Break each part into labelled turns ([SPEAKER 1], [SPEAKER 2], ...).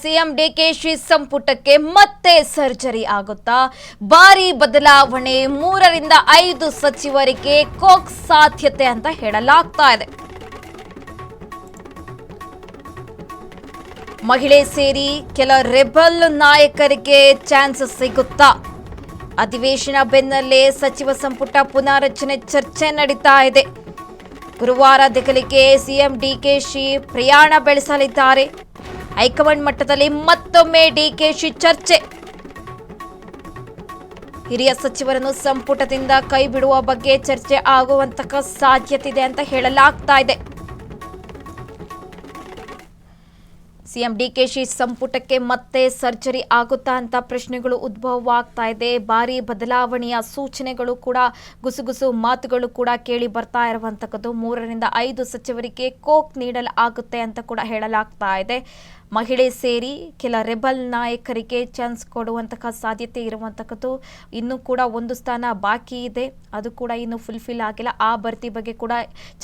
[SPEAKER 1] CM DKShi ಸಂಪುಟಕ್ಕೆ ಮತ್ತೆ surgery ಆಗುತ್ತಾ? ಭಾರಿ ಬದಲಾವಣೆ, 3ರಿಂದ 5 ಸಚಿವರಿಗೆ ಕೋಕ್ ಸಾಧ್ಯತೆ ಅಂತ ಹೇಳಲಾಗ್ತಾ ಇದೆ. ಮಹಿಳೆ ಸೇರಿ ಕೆಲ ರೆಬಲ್ ನಾಯಕರಿಗೆ ಚಾನ್ಸ್ ಸಿಗುತ್ತಾ? ಅಧಿವೇಶನ ಬೆನ್ನಲ್ಲೇ ಸಚಿವ ಸಂಪುಟ ಪುನಾರಚನೆ ಚರ್ಚೆ ನಡೀತಾ ಇದೆ. ಗುರುವಾರ ದೆಹಲಿಗೆ ಸಿಎಂ ಡಿಕೆಶಿ ಪ್ರಯಾಣ ಬೆಳೆಸಲಿದ್ದಾರೆ. ಹೈಕಮಾಂಡ್ ಮಟ್ಟದಲ್ಲಿ ಮತ್ತೊಮ್ಮೆ ಡಿಕೆಶಿ ಚರ್ಚೆ. ಹಿರಿಯ ಸಚಿವರನ್ನು ಸಂಪುಟದಿಂದ ಕೈ ಬಿಡುವ ಬಗ್ಗೆ ಚರ್ಚೆ ಆಗುವಂತಹ ಸಾಧ್ಯತೆ ಇದೆ ಅಂತ ಹೇಳಲಾಗ್ತಾ ಇದೆ. ಸಿಎಂ ಡಿಕೆಶಿ ಸಂಪುಟಕ್ಕೆ ಮತ್ತೆ ಸರ್ಜರಿ ಆಗುತ್ತಾ ಅಂತ ಪ್ರಶ್ನೆಗಳು ಉದ್ಭವವಾಗ್ತಾ ಇದೆ. ಭಾರಿ ಬದಲಾವಣೆಯ ಸೂಚನೆಗಳು ಕೂಡ, ಗುಸುಗುಸು ಮಾತುಗಳು ಕೂಡ ಕೇಳಿ ಬರ್ತಾ ಇರುವಂತಕ್ಕದ್ದು. 3ರಿಂದ 5 ಸಚಿವರಿಗೆ ಕೋಕ್ ನೀಡಲಾಗುತ್ತೆ ಅಂತ ಕೂಡ ಹೇಳಲಾಗ್ತಾ ಇದೆ. ಮಹಿಳೆ ಸೇರಿ ಕೆಲ ರೆಬಲ್ ನಾಯಕರಿಗೆ ಚಾನ್ಸ್ ಕೊಡುವಂತಹ ಸಾಧ್ಯತೆ ಇರುವಂತಕ್ಕದ್ದು. ಇನ್ನೂ ಕೂಡ ಒಂದು ಸ್ಥಾನ ಬಾಕಿ ಇದೆ, ಅದು ಕೂಡ ಇನ್ನು ಫುಲ್ಫಿಲ್ ಆಗಿಲ್ಲ. ಆ ಭರ್ತಿ ಬಗ್ಗೆ ಕೂಡ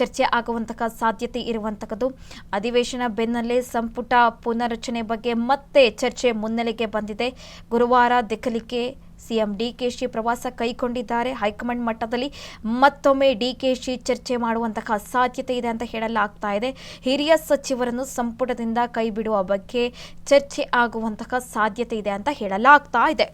[SPEAKER 1] ಚರ್ಚೆ ಆಗುವಂತಹ ಸಾಧ್ಯತೆ ಇರುವಂತಕ್ಕದ್ದು. ಅಧಿವೇಶನ ಬೆನ್ನಲ್ಲೇ ಸಂಪುಟ ಪುನರಚನೆ ಬಗ್ಗೆ ಮತ್ತೆ ಚರ್ಚೆ ಮುನ್ನೆಲೆಗೆ ಬಂದಿದೆ. ಗುರುವಾರ ದೆಹಲಿಗೆ ಸಿಎಂ ಡಿಕೆಶಿ ಪ್ರವಾಸ ಕೈಗೊಂಡಿದ್ದಾರೆ. ಹೈಕಮಾಂಡ್ ಮಟ್ಟದಲ್ಲಿ ಮತ್ತೊಮ್ಮೆ ಡಿಕೆಶಿ ಚರ್ಚೆ ಮಾಡುವಂತಹ ಸಾಧ್ಯತೆ ಇದೆ ಅಂತ ಹೇಳಲಾಗ್ತಾ ಇದೆ. ಹಿರಿಯ ಸಚಿವರನ್ನು ಸಂಪುಟದಿಂದ ಕೈ ಬಿಡುವ ಬಗ್ಗೆ ಚರ್ಚೆ ಆಗುವಂತಹ ಸಾಧ್ಯತೆ ಇದೆ ಅಂತ ಹೇಳಲಾಗ್ತಾ ಇದೆ.